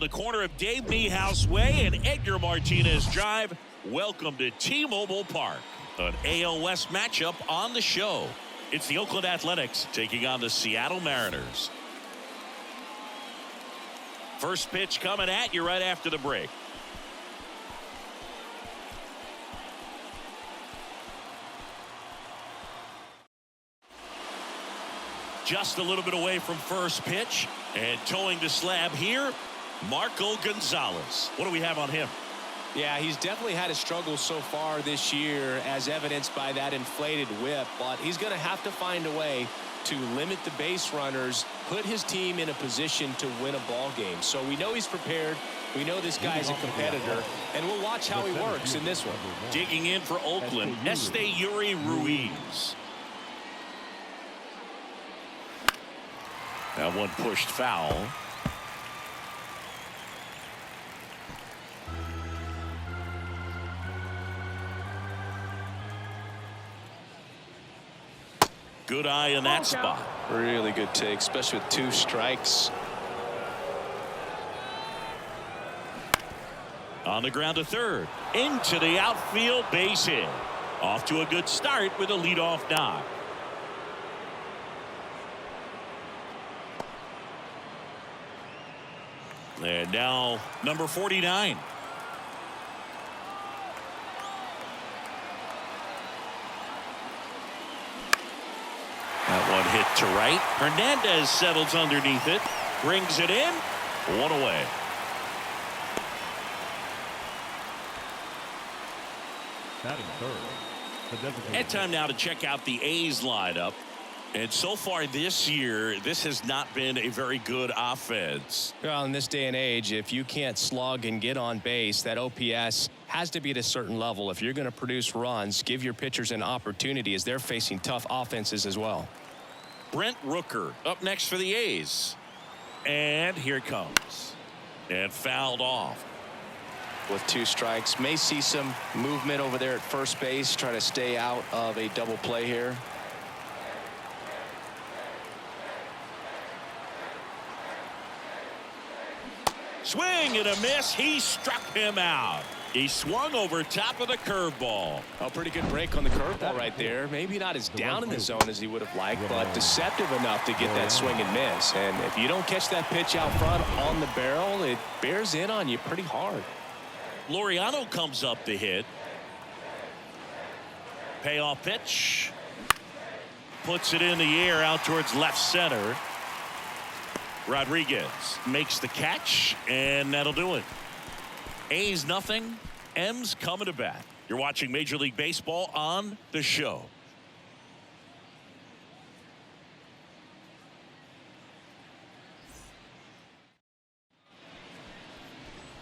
the corner of Dave Niehaus Way and Edgar Martinez Drive. Welcome to T-Mobile Park, an AL West matchup on the show. It's the Oakland Athletics taking on the Seattle Mariners. First pitch coming at you right after the break. Just a little bit away from first pitch, and towing the slab here, Marco Gonzalez. What do we have on him? Yeah, he's definitely had his struggles so far this year, as evidenced by that inflated whip, but he's going to have to find a way to limit the base runners, put his team in a position to win a ball game. So we know he's prepared. We know this guy's a competitor, and we'll watch how he works in this one. Digging in for Oakland, Esteury Ruiz. That one pushed foul. Good eye in that spot. Really good take, especially with 2 strikes. On the ground to third. Into the outfield, base hit. Off to a good start with a leadoff knock. And now number 49. That one hit to right. Hernandez settles underneath it. Brings it in. 1 away. Batting third. And time now to check out the A's lineup. And so far this year, this has not been a very good offense. Well, in this day and age, if you can't slug and get on base, that OPS has to be at a certain level. If you're going to produce runs, give your pitchers an opportunity as they're facing tough offenses as well. Brent Rooker up next for the A's. And here it comes. And fouled off. With 2 strikes, may see some movement over there at first base, try to stay out of a double play here. Swing and a miss. He struck him out. He swung over top of the curveball. A pretty good break on the curveball right there. Maybe not as down in the zone as he would have liked, but deceptive enough to get that swing and miss. And if you don't catch that pitch out front on the barrel, it bears in on you pretty hard. Laureano comes up to hit. Payoff pitch. Puts it in the air out towards left center. Rodriguez makes the catch, and that'll do it. A's nothing. M's coming to bat. You're watching Major League Baseball on the show.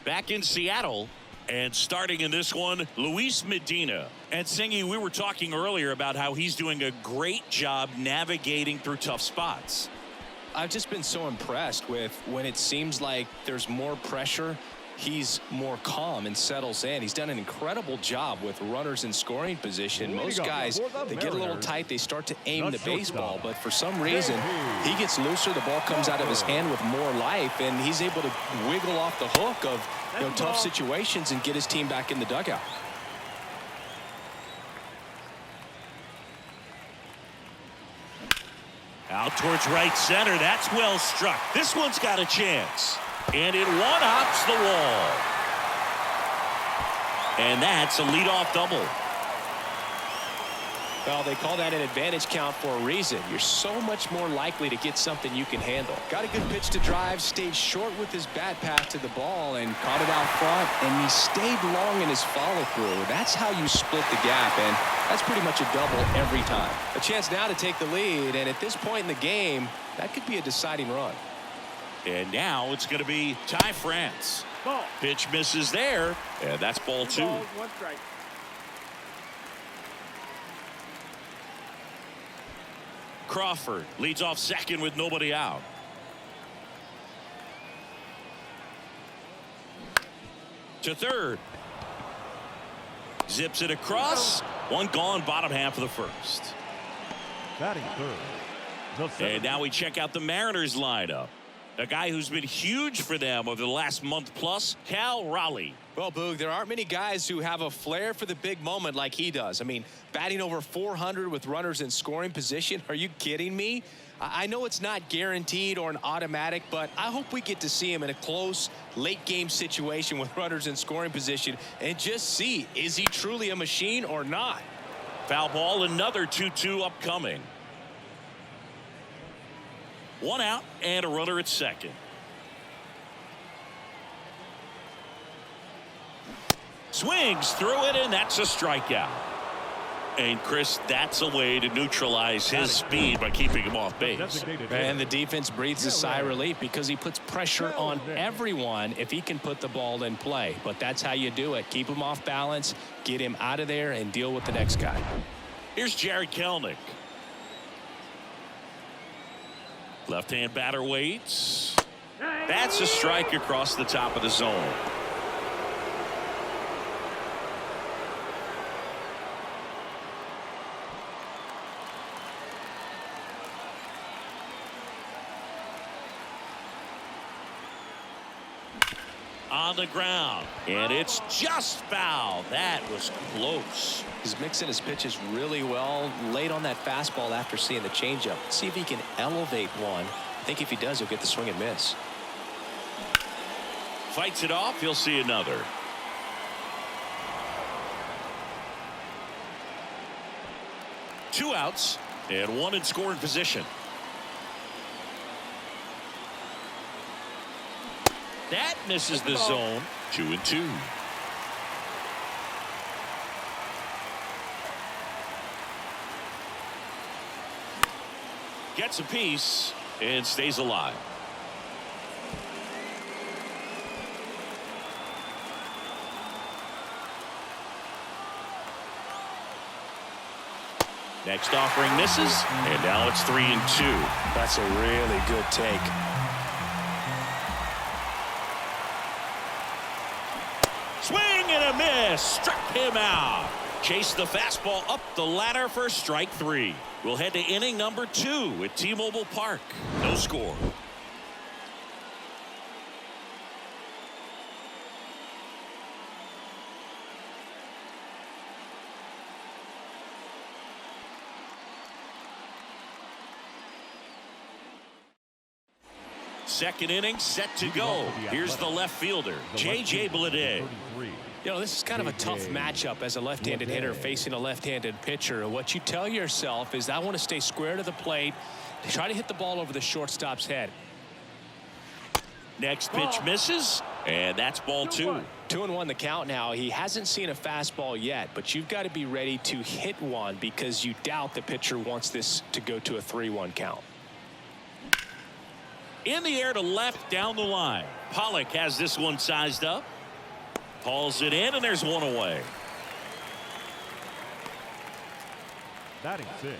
Back in Seattle, and starting in this one, Luis Medina. And Singy, we were talking earlier about how he's doing a great job navigating through tough spots. I've just been so impressed with when it seems like there's more pressure, he's more calm and settles in. He's done an incredible job with runners in scoring position. Most guys, they get a little tight, they start to aim the baseball, but for some reason, he gets looser, the ball comes out of his hand with more life, and he's able to wiggle off the hook of tough situations and get his team back in the dugout. Out towards right center. That's well struck. This one's got a chance. And it one-hops the wall. And that's a leadoff double. Well, they call that an advantage count for a reason. You're so much more likely to get something you can handle. Got a good pitch to drive, stayed short with his bat path to the ball, and caught it out front, and he stayed long in his follow-through. That's how you split the gap, and that's pretty much a double every time. A chance now to take the lead, and at this point in the game, that could be a deciding run. And now it's going to be Ty France. Ball. Pitch misses there, and that's ball 2. 1 strike. Crawford leads off second with nobody out. To third. Zips it across. One gone, bottom half of the first. Batting third. And now we check out the Mariners lineup. A guy who's been huge for them over the last month plus, Cal Raleigh. Well, Boog, there aren't many guys who have a flair for the big moment like he does. I mean, batting over 400 with runners in scoring position. Are you kidding me? I know it's not guaranteed or an automatic, but I hope we get to see him in a close, late-game situation with runners in scoring position and just see, is he truly a machine or not? Foul ball, another 2-2 upcoming. One out and a runner at second. Swings through it, and that's a strikeout. And Chris, that's a way to neutralize his speed by keeping him off base. And the defense breathes a sigh of relief because he puts pressure on everyone if he can put the ball in play. But that's how you do it. Keep him off balance, get him out of there, and deal with the next guy. Here's Jared Kelenic. Left-hand batter waits. That's a strike across the top of the zone. On the ground, and it's just foul. That was close. He's mixing his pitches really well late on that fastball after seeing the changeup. See if he can elevate one. I think if he does, he'll get the swing and miss. Fights it off. He'll see another. Two outs and one in scoring position. That misses the zone. 2-2. Gets a piece and stays alive. Next offering misses, and now it's 3-2. That's a really good take. Swing and a miss. Struck him out. Chased the fastball up the ladder for strike three. We'll head to inning number 2 at T-Mobile Park. No score. Second inning set to go. Here's the left fielder, J.J. Bleday. You know, this is kind of a tough matchup as a left-handed hitter facing a left-handed pitcher. And what you tell yourself is I want to stay square to the plate, try to hit the ball over the shortstop's head. Next pitch misses, and that's ball 2. 2-1 the count now. He hasn't seen a fastball yet, but you've got to be ready to hit one because you doubt the pitcher wants this to go to a 3-1 count. In the air to left down the line. Pollock has this one sized up. Hauls it in, and there's one away. Batting 6,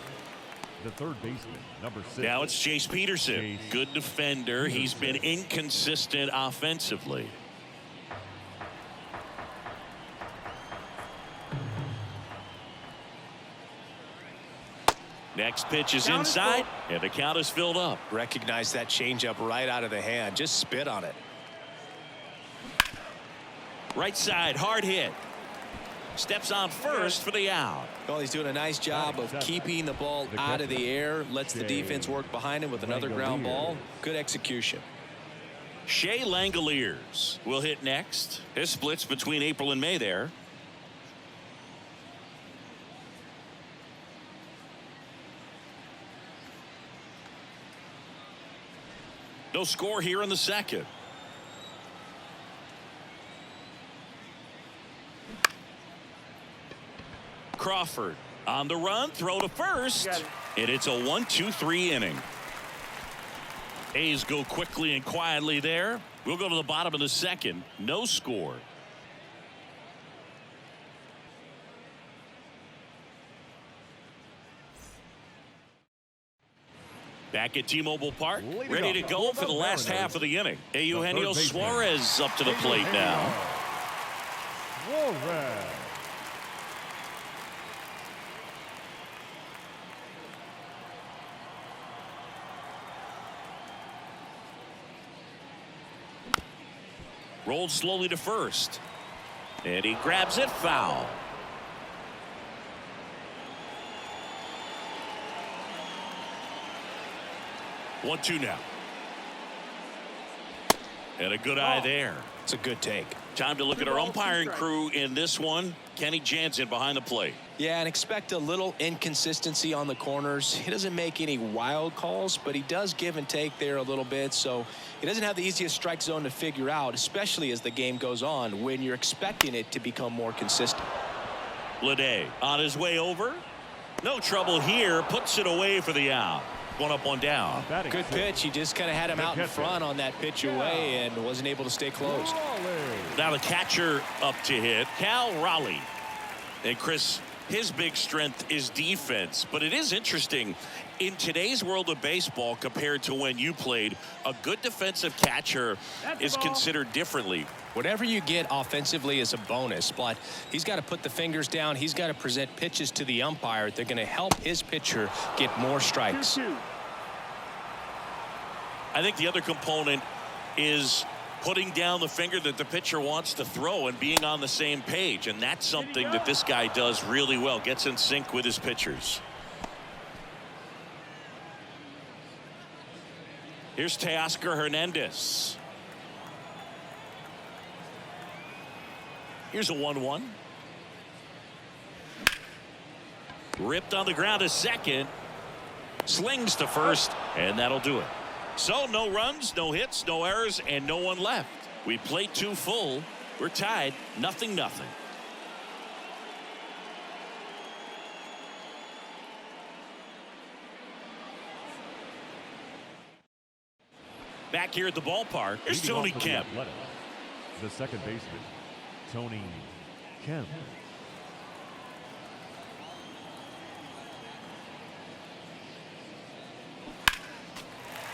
the third baseman, number 6. Now it's Chase Peterson. Good defender. He's been inconsistent offensively. Next pitch is inside, and the count is filled up. Recognize that changeup right out of the hand. Just spit on it. Right side, hard hit. Steps on first for the out. Well, he's doing a nice job of keeping the ball out of the air. Lets the defense work behind him with another ground ball. Good execution. Shea Langoliers will hit next. His splits between April and May there. No score here in the second. Crawford on the run, throw to first, and it's a 1-2-3 inning. A's go quickly and quietly there. We'll go to the bottom of the second. No score. Back at T-Mobile Park, ready to go for the last half of the inning. Eugenio Suarez up to the plate now. Rolled slowly to first. And he grabs it, foul. One-two now. And a good eye there. It's a good take. Time to look at our umpiring crew in this one. Kenny Jansen behind the plate. Yeah, and expect a little inconsistency on the corners. He doesn't make any wild calls, but he does give and take there a little bit. So he doesn't have the easiest strike zone to figure out, especially as the game goes on when you're expecting it to become more consistent. Lede on his way over. No trouble here. Puts it away for the out. One up, one down. Good pitch. He just kind of had him out in front on that pitch away and wasn't able to stay close. Now the catcher up to hit, Cal Raleigh. And Chris, his big strength is defense, but it is interesting in today's world of baseball compared to when you played. A good defensive catcher is considered differently. Whatever you get offensively is a bonus, but he's got to put the fingers down. He's got to present pitches to the umpire. They're going to help his pitcher get more strikes. I think the other component is putting down the finger that the pitcher wants to throw and being on the same page. And that's something that this guy does really well. Gets in sync with his pitchers. Here's Teoscar Hernandez. Here's a 1-1. Ripped on the ground to second. Slings to first, and that'll do it. So no runs, no hits, no errors, and no one left. We played 2 full. We're tied, 0-0. Back here at the ballpark, here's Tony Kemp. The second baseman, Tony Kemp.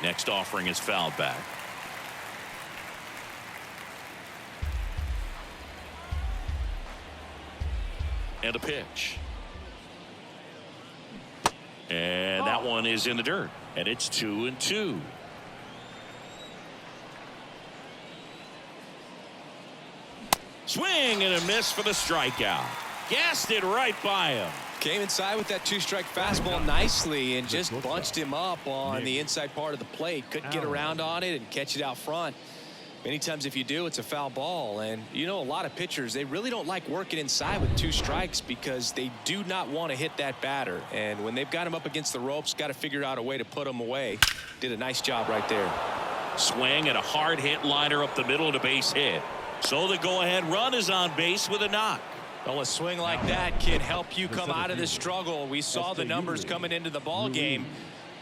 Next offering is fouled back. And a pitch. And that one is in the dirt. And it's 2-2. Swing and a miss for the strikeout. Gassed it right by him. Came inside with that 2-strike fastball nicely and just bunched him up on the inside part of the plate. Couldn't get around on it and catch it out front. Many times if you do, it's a foul ball. And you know, a lot of pitchers, they really don't like working inside with 2 strikes because they do not want to hit that batter. And when they've got him up against the ropes, got to figure out a way to put him away. Did a nice job right there. Swing and a hard hit liner up the middle and a base hit. So the go-ahead run is on base with a knock. Well, a swing like that can help you come out of the struggle. We saw the numbers coming into the ball game,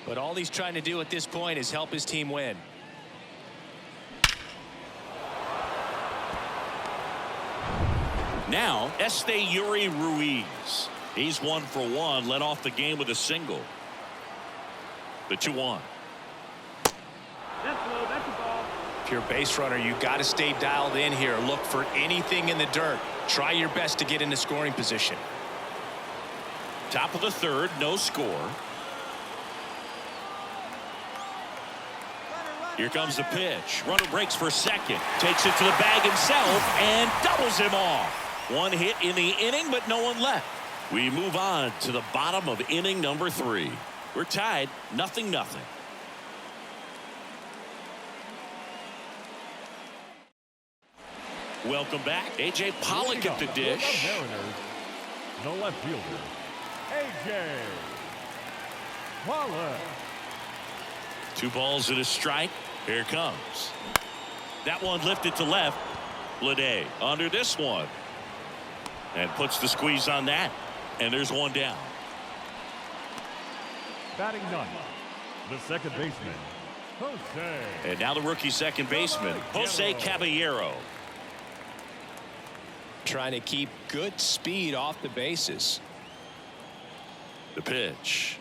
but all he's trying to do at this point is help his team win. Now, Esteury Ruiz. He's 1 for 1, led off the game with a single. The 2-1. If you're a base runner, you got to stay dialed in here. Look for anything in the dirt. Try your best to get into scoring position. Top of the 3rd, no score. Here comes the pitch. Runner breaks for second. Takes it to the bag himself and doubles him off. 1 hit in the inning, but no one left. We move on to the bottom of inning number 3. We're tied, 0-0. Welcome back. A.J. Pollock at the dish. The left fielder, A.J. Pollock. 2 balls and a strike. Here it comes. That one lifted to left. Lede under this one. And puts the squeeze on that. And there's 1 down. Batting ninth, the second baseman, Jose. And now the rookie second baseman, Jose Caballero. Trying to keep good speed off the bases. The pitch.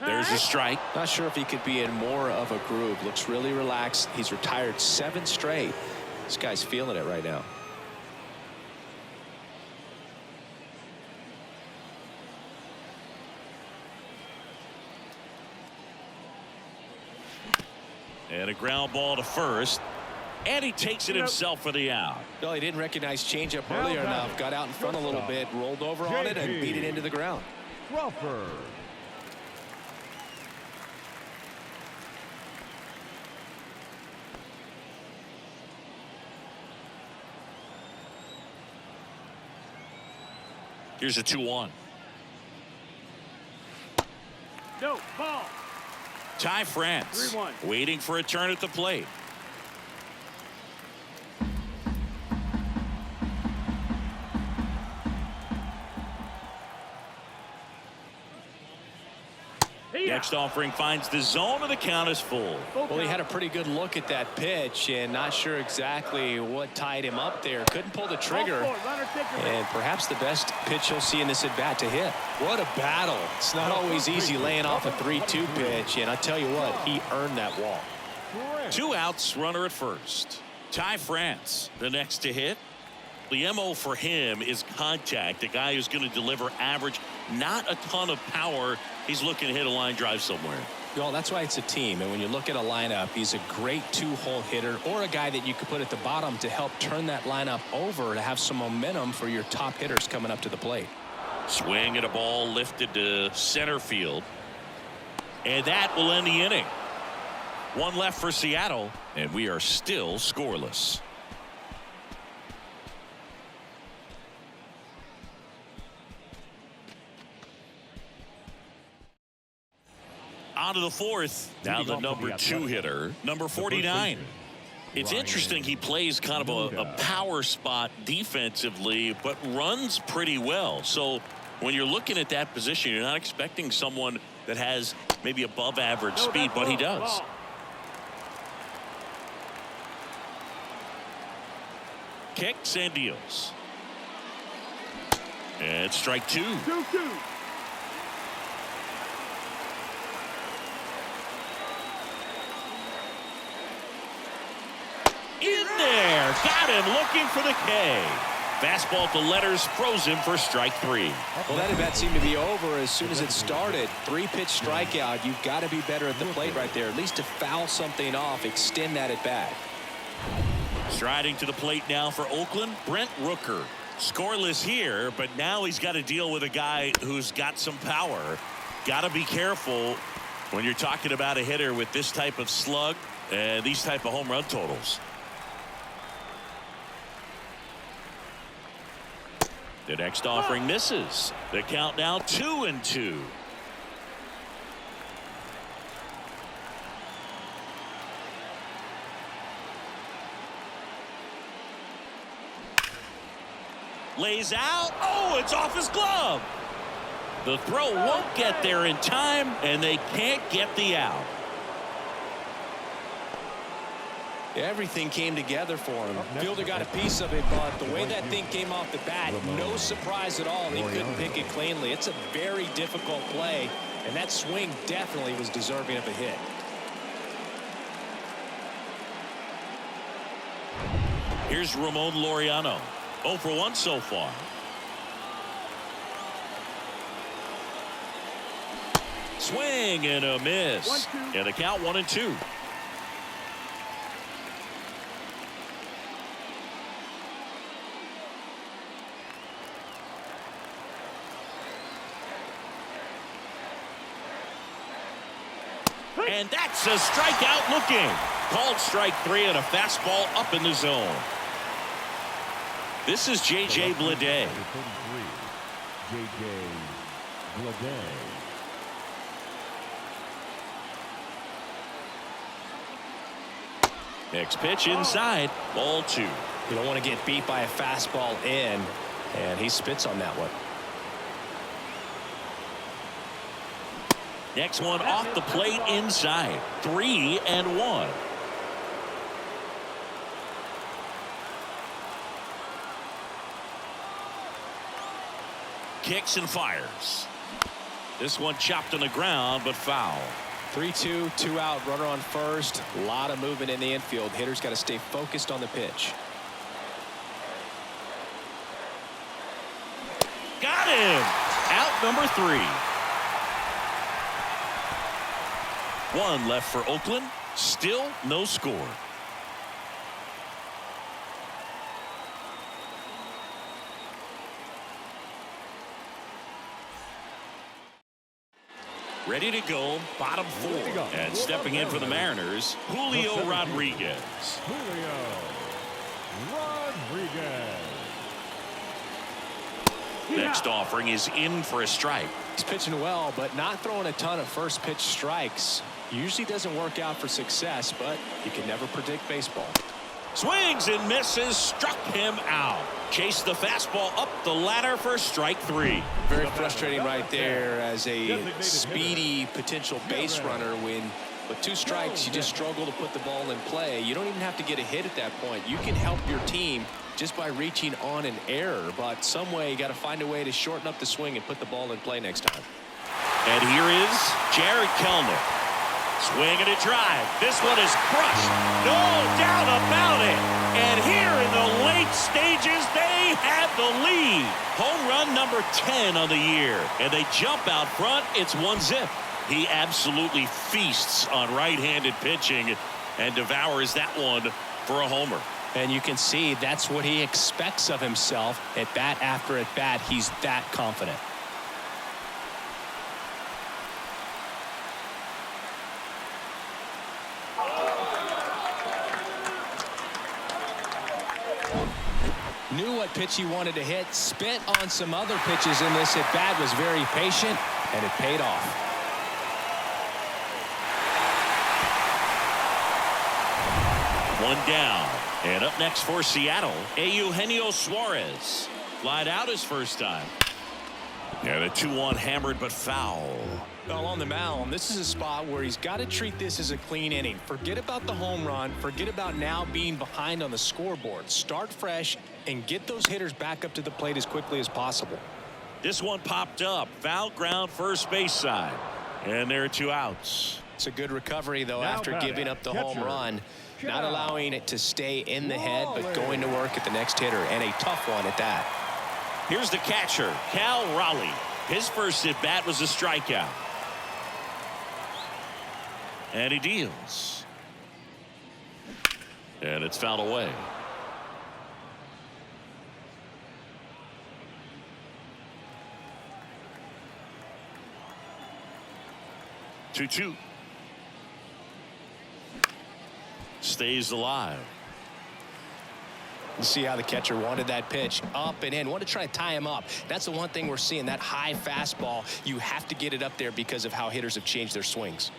There's a strike. Not sure if he could be in more of a groove. Looks really relaxed. He's retired 7 straight. This guy's feeling it right now. And a ground ball to first. And he takes it himself for the out. Well, he didn't recognize changeup earlier enough. Got out in front a little bit, rolled over on it, and beat it into the ground. Crawford. Here's a 2-1. No, ball. Ty France 3-1. waiting for a turn at the plate. Next offering finds the zone, and the count is full. Well, he had a pretty good look at that pitch and not sure exactly what tied him up there. Couldn't pull the trigger. And perhaps the best pitch he'll see in this at bat to hit. What a battle. It's not always easy laying off a 3-2 pitch. And I tell you what, he earned that walk. 2 outs, runner at first. Ty France, the next to hit. The MO for him is contact. A guy who's going to deliver average, not a ton of power. He's looking to hit a line drive somewhere. Well, that's why it's a team. And when you look at a lineup, he's a great 2-hole hitter or a guy that you could put at the bottom to help turn that lineup over to have some momentum for your top hitters coming up to the plate. Swing at a ball lifted to center field. And that will end the inning. 1 left for Seattle, and we are still scoreless. On to the 4th. Now the number 2 hitter, number 49. It's interesting, he plays kind of a power spot defensively, but runs pretty well. So when you're looking at that position, you're not expecting someone that has maybe above average speed, but he does. Kicks and deals. And strike 2. 2-2. In there. Got him looking for the K. Fastball to letters, froze him for strike 3. Well, that at bat seemed to be over as soon as it started. 3-pitch strikeout. You've got to be better at the plate right there. At least to foul something off, extend that at bat. Striding to the plate now for Oakland, Brent Rooker. Scoreless here, but now he's got to deal with a guy who's got some power. Got to be careful when you're talking about a hitter with this type of slug and these type of home run totals. The next offering misses. The count now 2-2. Lays out. Oh, it's off his glove. The throw won't get there in time, and they can't get the out. Everything came together for him. Fielder got a piece of it, but the way that thing came off the bat, no surprise at all. He couldn't pick it cleanly. It's a very difficult play, and that swing definitely was deserving of a hit. Here's Ramon Laureano. 0 for 1 so far. Swing and a miss. And the count 1-2. And that's a strikeout looking. Called strike 3 and a fastball up in the zone. This is J.J. Bleday. J.J. Bleday. Next pitch inside. Ball 2. You don't want to get beat by a fastball in, and he spits on that one. Next one off the plate inside. 3-1. Kicks and fires. This one chopped on the ground, but foul. 3-2, 2 out, runner on first. A lot of movement in the infield. Hitters got to stay focused on the pitch. Got him. Out number 3. 1 left for Oakland. Still no score. Ready to go, bottom 4. And stepping in for the Mariners, Julio Rodriguez. Julio Rodriguez. Next offering is in for a strike. He's pitching well, but not throwing a ton of first pitch strikes. Usually doesn't work out for success, but you can never predict baseball. Swings and misses, struck him out. Chased the fastball up the ladder for strike 3. Very frustrating right there as a speedy potential base runner when with 2 strikes you just struggle to put the ball in play. You don't even have to get a hit at that point. You can help your team just by reaching on an error, but some way you got to find a way to shorten up the swing and put the ball in play next time. And here is Jared Kellner. Swing and a drive. This one is crushed. No doubt about it. And here in the late stages, they have the lead. Home run number 10 on the year. And they jump out front. It's 1-0. He absolutely feasts on right-handed pitching and devours that one for a homer. And you can see that's what he expects of himself at bat after at bat. He's that confident. Knew what pitch he wanted to hit, spit on some other pitches in this at bat, was very patient, and it paid off. One down. And up next for Seattle, Eugenio Suarez. Flied out his first time. And a 2-1 hammered but foul. Well, on the mound, this is a spot where he's got to treat this as a clean inning. Forget about the home run. Forget about now being behind on the scoreboard. Start fresh and get those hitters back up to the plate as quickly as possible. This one popped up. Foul ground first base side. And there are 2 outs. It's a good recovery, though, Now after giving up the home run. Not allowing it to stay in the head, but going to work at the next hitter, and a tough one at that. Here's the catcher, Cal Raleigh. His first at bat was a strikeout. And he deals. And it's fouled away. Two. Stays alive. You see how the catcher wanted that pitch up and in. Want to try to tie him up. That's the one thing we're seeing, that high fastball. You have to get it up there because of how hitters have changed their swings.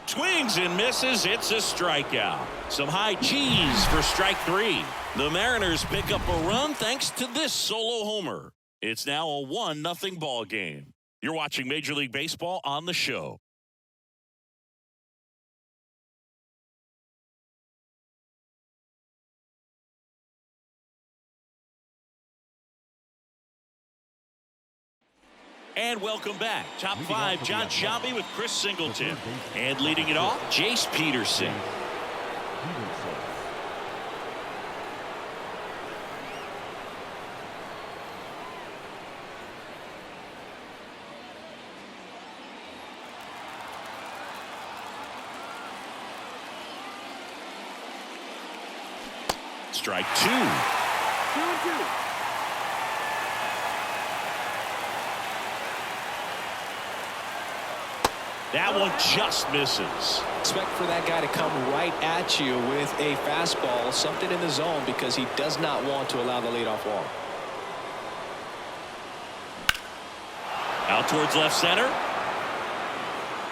Swings and misses. It's a strikeout. Some high cheese for strike 3. The Mariners pick up a run thanks to this solo homer. It's now a 1-0 ball game. You're watching Major League Baseball on the show. And welcome back. Top 5, John Shelby with Chris Singleton. And leading it off, Jace Peterson. Strike 2. 2-2. That one just misses. Expect for that guy to come right at you with a fastball, something in the zone, because he does not want to allow the leadoff walk. Out towards left center.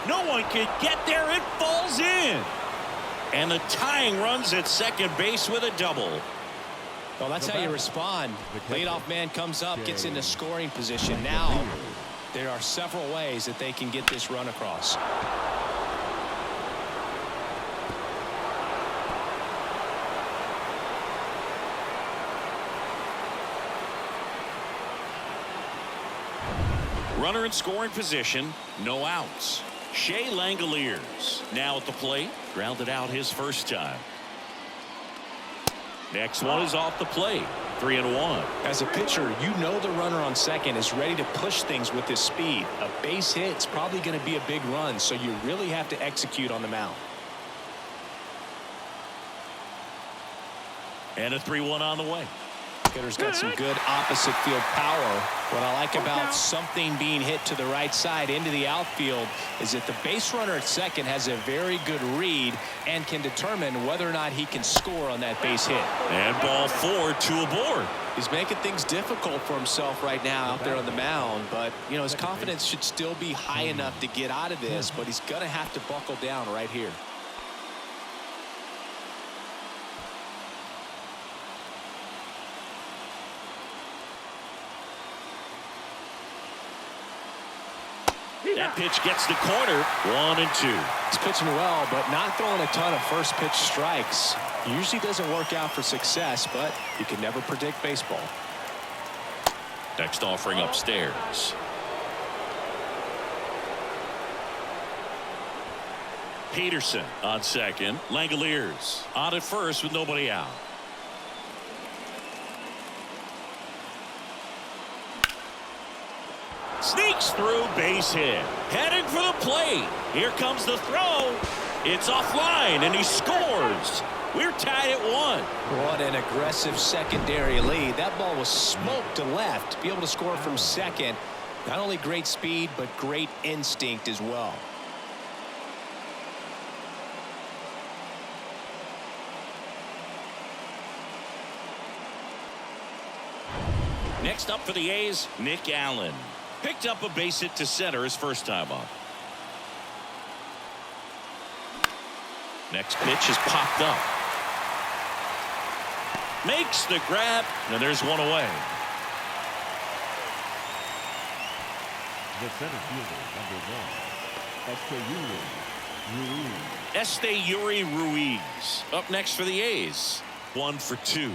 No one can get there. It falls in. And the tying runs at second base with a double. Well, that's how you respond. Leadoff man comes up, gets into scoring position. Now, there are several ways that they can get this run across. Runner in scoring position, no outs. Shea Langoliers now at the plate, grounded out his first time. Next one is off the plate. 3-1. As a pitcher, you know the runner on second is ready to push things with his speed. A base hit is probably going to be a big run, so you really have to execute on the mound. And a 3-1 on the way. Hitter's got some good opposite field power. What I like about something being hit to the right side into the outfield is that the base runner at second has a very good read and can determine whether or not he can score on that base hit. And ball 4, 2 aboard. He's making things difficult for himself right now out there on the mound, but you know his confidence should still be high enough to get out of this, but he's going to have to buckle down right here. That pitch gets the corner. 1-2. He's pitching well, but not throwing a ton of first pitch strikes. Usually doesn't work out for success, but you can never predict baseball. Next offering upstairs. Peterson on second. Langoliers on at first with nobody out. Sneaks through, base hit. Heading for the plate. Here comes the throw. It's offline, and he scores. We're tied at 1. What an aggressive secondary lead. That ball was smoked to left. To be able to score from second, not only great speed, but great instinct as well. Next up for the A's, Nick Allen. Picked up a base hit to center his first time up. Next pitch is popped up. Makes the grab, and there's one away. The center fielder, number 1, Esteury Ruiz. Up next for the A's. 1 for 2.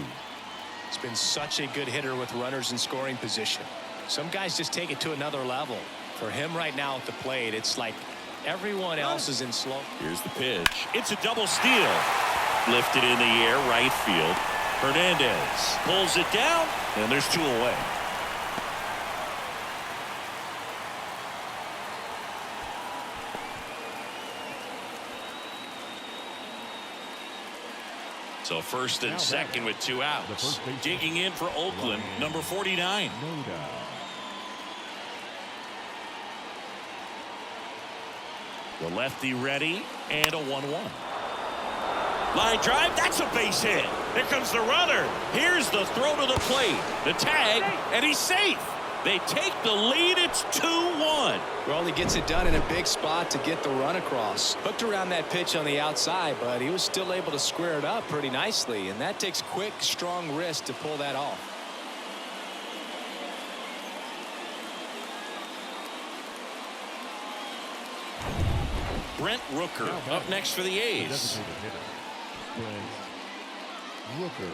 He's been such a good hitter with runners in scoring position. Some guys just take it to another level. For him right now at the plate, it's like everyone else is in slow. Here's the pitch. It's a double steal. Lifted in the air, right field. Hernandez pulls it down, and there's 2 away. So first and second with 2 outs. Digging in for Oakland, number 49. The lefty ready, and a 1-1. Line drive, that's a base hit. Here comes the runner. Here's the throw to the plate. The tag, and he's safe. They take the lead. It's 2-1. Well, he gets it done in a big spot to get the run across. Hooked around that pitch on the outside, but he was still able to square it up pretty nicely, and that takes quick, strong wrist to pull that off. Brent Rooker up next for the A's. Rooker.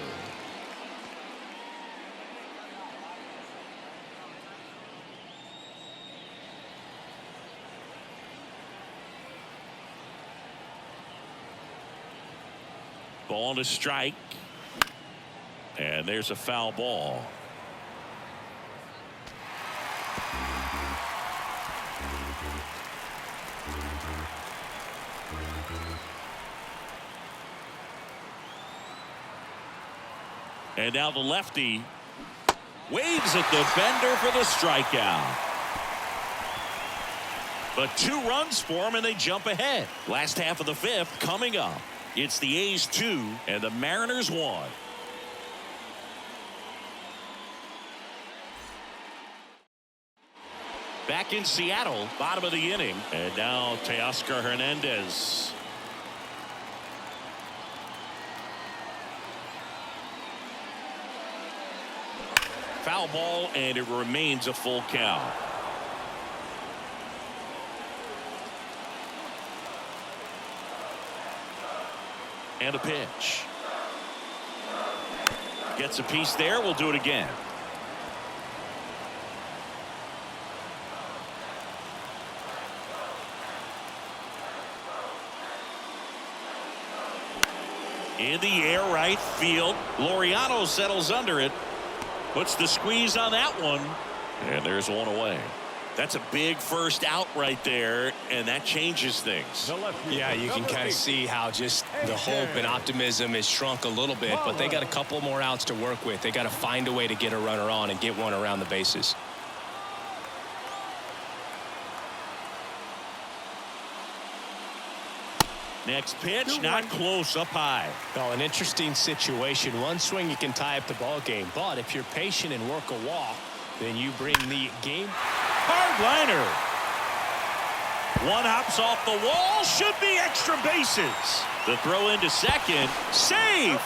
Ball to strike. And there's a foul ball. And now the lefty waves at the bender for the strikeout. But 2 runs for him, and they jump ahead. Last half of the 5th coming up. It's the A's 2 and the Mariners 1. Back in Seattle, bottom of the inning. And now Teoscar Hernandez. Foul ball, and it remains a full count. And a pitch. Gets a piece there. We'll do it again. In the air, right field. Laureano settles under it. Puts the squeeze on that one. And there's one away. That's a big first out right there, and that changes things. Yeah, you can kind of see how just the hope and optimism is shrunk a little bit, but they got a couple more outs to work with. They got to find a way to get a runner on and get one around the bases. Next pitch, not close, up high. Oh, an interesting situation. One swing, you can tie up the ball game, but if you're patient and work a walk, then you bring the game. Hard liner. One hops off the wall. Should be extra bases. The throw into second. Safe.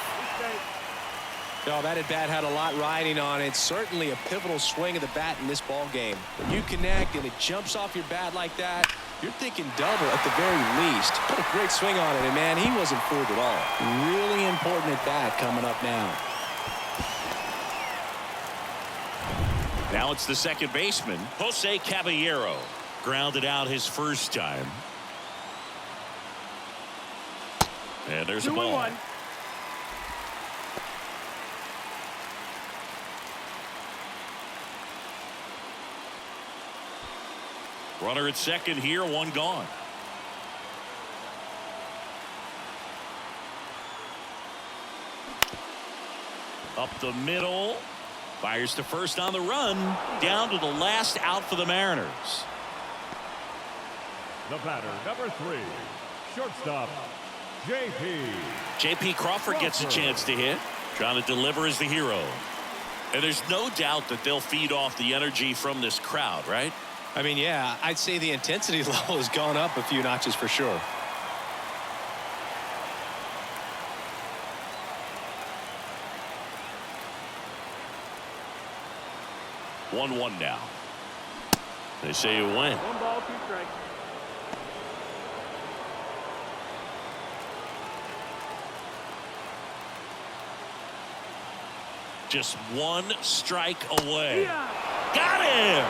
No, that at bat had a lot riding on it. Certainly a pivotal swing of the bat in this ball game. When you connect and it jumps off your bat like that, you're thinking double at the very least. Put a great swing on it, and man, he wasn't fooled at all. Really important at bat coming up now. Now it's the second baseman, Jose Caballero. Grounded out his first time. And there's a ball. 2-1. Runner at second here, one gone. Up the middle. Fires to first on the run. Down to the last out for the Mariners. The batter, number 3, shortstop, J.P. Crawford gets a chance to hit. Trying to deliver as the hero. And there's no doubt that they'll feed off the energy from this crowd, right? I mean, yeah, I'd say the intensity level has gone up a few notches for sure. One now. They say you win. 1 ball, 2 strikes. Just 1 strike away. Got him!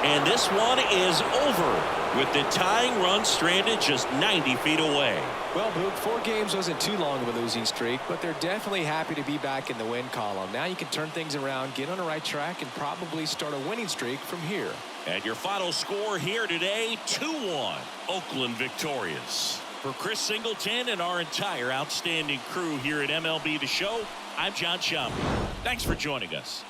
And this one is over with the tying run stranded just 90 feet away. Well, Boog, 4 games wasn't too long of a losing streak, but they're definitely happy to be back in the win column. Now you can turn things around, get on the right track, and probably start a winning streak from here. And your final score here today, 2-1. Oakland victorious. For Chris Singleton and our entire outstanding crew here at MLB The Show, I'm John Schaumburg. Thanks for joining us.